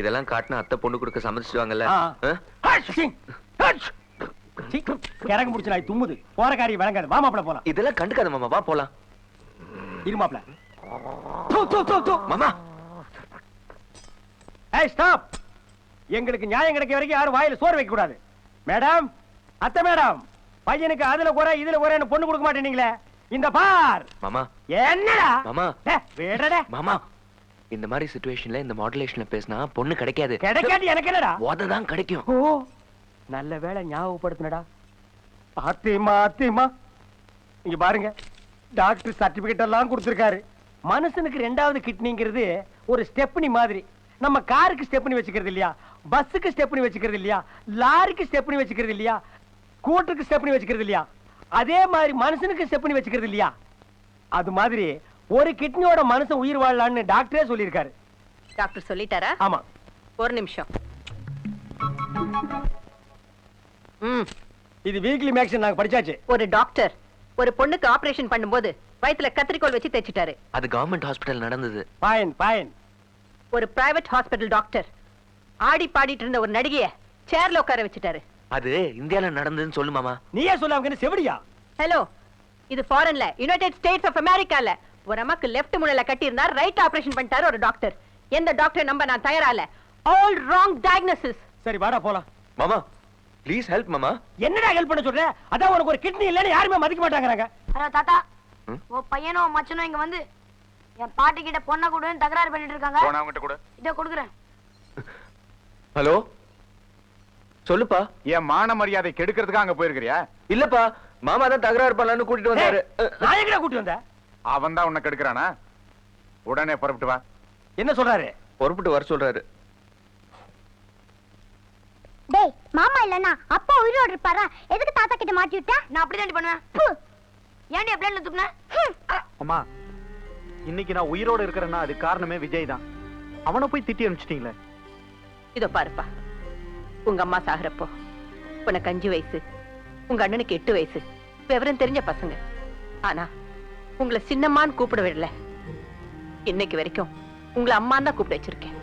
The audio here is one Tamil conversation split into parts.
இதெல்லாம் காட்டினா அத்தை பொண்ணு கொடுக்க சம்மதிச்சுவாங்கல்ல. கிறங்க முடிச்சு நாய் தும்முது. போற காரியம் விளங்காது. வா மாப்பிள போலாம். இதெல்லாம் கண்டுக்காத மாமா, வா போலாம். இரு மாப்பிள. மாமா ஏய் ஸ்டாப். எங்களுக்கு நியாயம் கிடைக்க வரைக்கும் யாரும் வாயில சோறு வைக்க கூடாது. மேடம், அத்தை மேடம், பையனுக்கு அதுல குறை இதுல குறைன்னு பொண்ணு கொடுக்க மாட்டேனீங்களே. இந்த பார் மாமா. என்னடா மாமா? வேடடா மாமா, இந்த மாதிரி சிச்சுவேஷன்ல இந்த மாடுலேஷன்ல பேசினா பொண்ணு கிடைக்காது. கிடைக்காது எனக்கு என்னடா? உததான் கிடைக்கும். ஓ நல்ல வேளை ஞாபகப்படுத்தினடா. ஆத்திமா ஆத்திமா. இங்க பாருங்க, டாக்டர் சர்டிபிகேட் எல்லாம் கொடுத்திருக்காரு. மனுஷனுக்கு ரெண்டாவது கிட்னிங்கிறது ஒரு ஸ்டெப்னி மாதிரி. நம்ம காருக்கு ஸ்டெப்னி வச்சுக்கிறது இல்லையா, பஸ்ஸுக்கு ஸ்டெப்னி வச்சுக்கிறது இல்லையா, லாரிக்கு ஸ்டெப்னி வச்சுக்கிறது இல்லையா, ஸ்கூட்டருக்கு ஸ்டெப்னி வச்சுக்கிறது இல்லையா, அதே மாதிரி மனுஷனுக்கு ஸ்டெப்னி வச்சுக்கிறது இல்லையா. அது மாதிரி ஒரு கிட்னியோட மனுஷன் உயிர் வாழலாம்னு டாக்டரே சொல்லியிருக்காரு. டாக்டர் சொல்லிட்டாரா? ஆமா. ஒரு நிமிஷம். இது வீக்லி மேக்ஸின் நாங்க படிச்சாச்சு. ஒரு டாக்டர் ஒரு பொண்ணுக்கு ஆபரேஷன் பண்ணும்போது வயித்துல கத்திரிக்கோல் வச்சு தைச்சிட்டாரு. அது கவர்மெண்ட் ஹாஸ்பிடல் நடந்தது. Fine fine. ஒரு பிரைவேட் ஹாஸ்பிடல் டாக்டர் ஆடி பாடிட்டு இருந்த ஒரு நடிகைய சேர்ல உட்கார வச்சுட்டாரு. அது இந்தியால நடந்ததுன்னு சொல்லு மாமா. நீயே சொல்லாம செவடியா? ஹலோ, இது ஃபாரின்ல, யுனைடெட் ஸ்டேட்ஸ் ஆஃப் அமெரிக்கால ஒரு அம்மாக்கு லெஃப்ட் மூளைல கட்டி இருந்தா ரைட் ஆபரேஷன் பண்ணிட்டாரு ஒரு டாக்டர். எந்த டாக்டர் நம்ப நான் தயாரால. All wrong diagnosis. சரி வாடா போலாம். மாமா ப்ளீஸ் ஹெல்ப் மாமா. என்னடா ஹெல்ப் பண்ண சொல்ற? அதான் உனக்கு ஒரு கிட்னி இல்லன்னு யாருமே மதிக்க மாட்டாங்கறாங்க. அரே தாத்தா, ஓ பையனோ மச்சனோ இங்க வந்து என் பாட்டி கிட்ட பொண்ண கொடுன்னு தகராறு பண்ணிட்டு இருக்காங்க. போனா அவங்கிட்ட கொடு. இத கொடுக்குறேன். ஹலோ சொல்லுப்பா. என் மான மரியாதை கெடுக்கிறதுக்கு அங்க போயிருக்கிறியா? இல்லப்பா, மாமா தான் தகராறு பண்ணலாம்னு கூட்டிட்டு வந்தாரு. நான் எங்கடா கூட்டி வந்த? அவன் தான் உன்னை கெடுக்கிறானா? உடனே புறப்பட்டு வா. என்ன சொல்றாரு? புறப்பட்டு வர சொல்றாரு. டேய், மாமா இல்லனா அப்பா உயிரோட இருப்பாரா? எதுக்கு தாத்தா கிட்ட மாட்டி விட்ட? நான் அப்படி தான் பண்ணுவேன். ஏன்டி பிளேன்ல துப்புன? அம்மா, இன்னைக்கு நான் உயிரோட இருக்கறேன்னா அது காரணமே விஜய் தான். அவனை போய் திட்டி அனுப்பிச்சிட்டீங்களே. இதோ பாருப்பா, உங்க அம்மா சாகுறப்போ உனக்கு 5 வயசு, உங்க அண்ணனுக்கு 8 வயசு, விவரம் தெரிஞ்ச பசங்க. ஆனா உங்களை சின்னம்மான்னு கூப்பிட விடல. இன்னைக்கு வரைக்கும் உங்களை அம்மான்னு தான் கூப்பிட வச்சிருக்கேன்.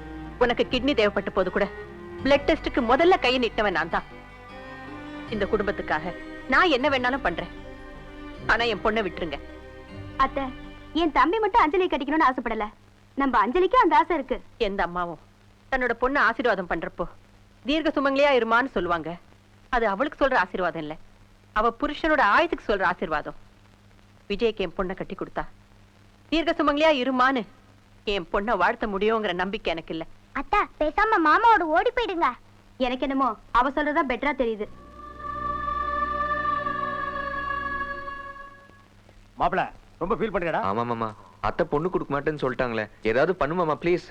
உனக்கு கிட்னி தேவைப்பட்ட போது கூட பிளட் டெஸ்டுக்கு முதல்ல கையை நிட்டவன் நான் தான். இந்த குடும்பத்துக்காக நான் என்ன வேணாலும் பண்றேன். ஆனா என் பொண்ணை விட்டுருங்க. அத்தை, என் தம்பி மட்டும் அஞ்சலி கட்டிக்கணும்னு ஆசைப்படல. நம்ம அஞ்சலிக்கு அந்த ஆசை இருக்கு. எந்த அம்மாவும் தன்னோட பொண்ணு ஆசீர்வாதம் பண்றப்போ தீர்க்க சுமங்கலியா இருமான்னு சொல்லுவாங்க. அது அவளுக்கு சொல்ற ஆசீர்வாதம் இல்ல, அவ புருஷனோட ஆயுதுக்கு சொல்ற ஆசீர்வாதம். விஜய்க்கு என் பொண்ணை கட்டி கொடுத்தா தீர்க்க சுமங்கலியா இருமான்னு என் பொண்ணை வாழ்த்த முடியுங்கிற நம்பிக்கை எனக்கு இல்ல. அத்தா, பேசாம மாமாவோட ஓடி போயிடுங்க. எனக்கு என்னமோ அவ சொல்றதா பெட்டரா தெரியுது. மாப்ள ரொம்ப ஃபீல் பண்றடா? ஆமா மாமா, அத்தை பொண்ணு கொடுக்க மாட்டேன்னு சொல்லிட்டாங்களே. ஏதாவது பண்ணு மாமா ப்ளீஸ்.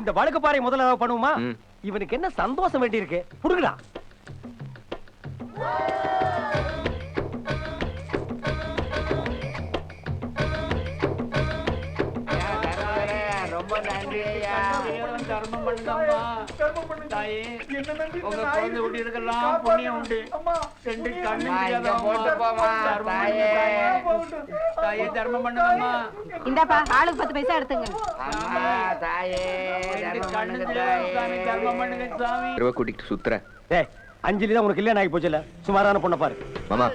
இந்த வழுக்கு பாறை முதல்ல பண்ணுவோமா? இவனுக்கு என்ன சந்தோஷம் வேண்டி இருக்கு? புடுங்கடா. ரொம்ப நன்றி ஐயா. தர்மம் பண்ணுங்கம்மா. தாயே, உங்க குழந்தை ஊட்டி இருக்கலாம் புண்ணியம் உண்டு. 2 கண்ணு போட்டு போமா. தாயே தர்மம் பண்ணுங்கம்மா. இந்தாப்பா, ஆளுக்கு 10 பைசா எடுத்துங்க. தாயே தர்மம் பண்ணுங்க சாமி. கூட்டிட்டு சுத்துறேன். அஞ்சலி தான் உனக்கு இல்லையா ஆகி போச்சுல. சுமாரான பொண்ணை பாரு. மாமா,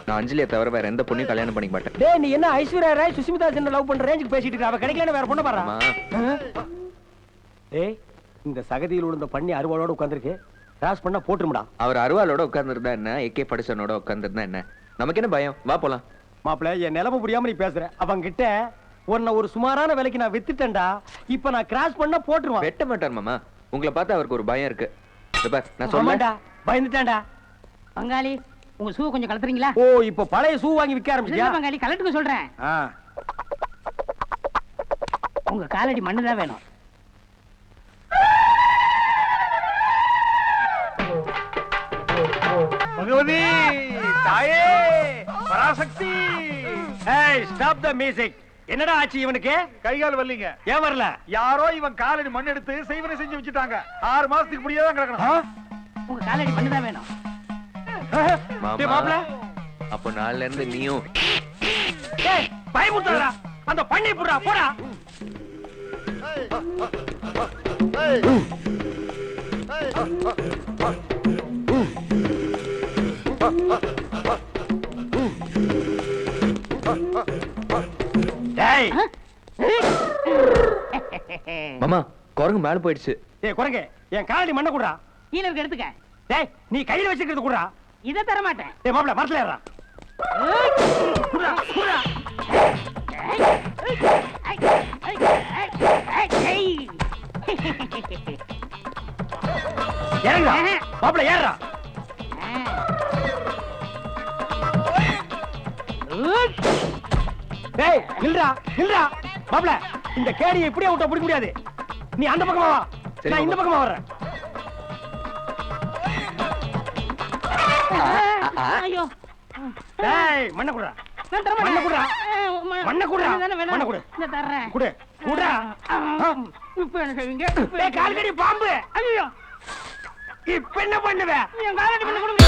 நான் அஞ்சலியை தவிர வேற எந்த பொண்ணையும் கல்யாணம் பண்ணிக்க மாட்டேன். டேய், நீ என்ன ஐஸ்வர்யா ராய் சுஷ்மிதா சென் லவ் பண்ற ரேஞ்சுக்கு பேசிட்டு இருக்க? அவ கிடைக்கலன்னு வேற பொண்ணை பாறா. டேய், இந்த சகதியில் விழுந்த பண்ணி அருவாளோட உட்கார்ந்திருக்கு. கிராஸ் பண்ணா போட்டுரும்டா. அவர் அருவாளோட உட்கார்ந்திருந்தா என்ன, ஏகே படிசனோட உட்கார்ந்திருந்தா என்ன, நமக்கு என்ன பயம்? வா போலாம். மாப்பிள, என் நிலைமை புரியாம நீ பேசுற. அவங்க கிட்ட உன்னை ஒரு சுமாரான விலைக்கு நான் வித்துட்டேன்டா. இப்ப நான் கிராஸ் பண்ணா போட்டுருவான். வெட்ட மாட்டார் மாமா. உங்களை பார்த்தா அவருக்கு ஒரு பயம் இருக்கு. நான் சொல்லடா, பயந்துட்டேன்டா. பங்காளி, உங்க ஷூ கொஞ்சம் கலத்துறீங்களா? ஓ, இப்ப பழைய ஷூ வாங்கி விக்க ஆரம்பிச்சியா? பங்காளி, கலட்டுக்கு சொல்றேன். உங்க காலடி மண்ணு தான் வேணும். பகவதி தாயே பராசக்தி. ஏய், ஸ்டாப் தி மியூசிக். என்னடா ஆச்சு இவனுக்கு? கைகால் வரலீங்க. ஏன் வரல? யாரோ இவன் காலடி மண் எடுத்து செய்வனை செஞ்சு வச்சுட்டாங்க. 6 மாசத்துக்கு முடியே தான் கிடக்கணும். உங்க காலடி மண்ணு தான் வேணும். மாமா, அப்ப நாளைல இருந்து நீயும் பயமுறுத்தாதடா. அந்த பண்ணி புடுறா போடா. டேய் மாமா குரங்கு மேல போயிடுச்சு. ஏய் குரங்கு என் காலடி மண்ணை குடுறா. கீழே இருக்க எடுத்துக்க. டேய் நீ கையில வச்சிருக்கிறது குடுறா. இதை தர மாட்டேன். ஏய் மாப்ள மரத்துல ஏறா. குடுறா குடுறா. ஏறா மாப்ள ஏறா. டேய் நில்றா நில்றா. மாப்ள இந்த கேடியை இப்படியே விட்டா பிடிக்க முடியாது. நீ அந்த பக்கமா வா, சரி, நான் இந்த மாமா. பக்கமா வர்றேன். ஐயோ டேய் மண்ணை குடுறா. நான் தர மண்ணை குடுறா. மாட்டேன். மண்ணை குடுறா. தானே வேணும். மண்ணை குடு. இந்த தர்றேன். குடு குடுறா. இப்ப என்ன செய்வீங்க? டேய் கால்கடி பாம்பு. ஐயோ இப்ப என்ன பண்ணுவ? என் காலடி பண்ண கொடுங்க.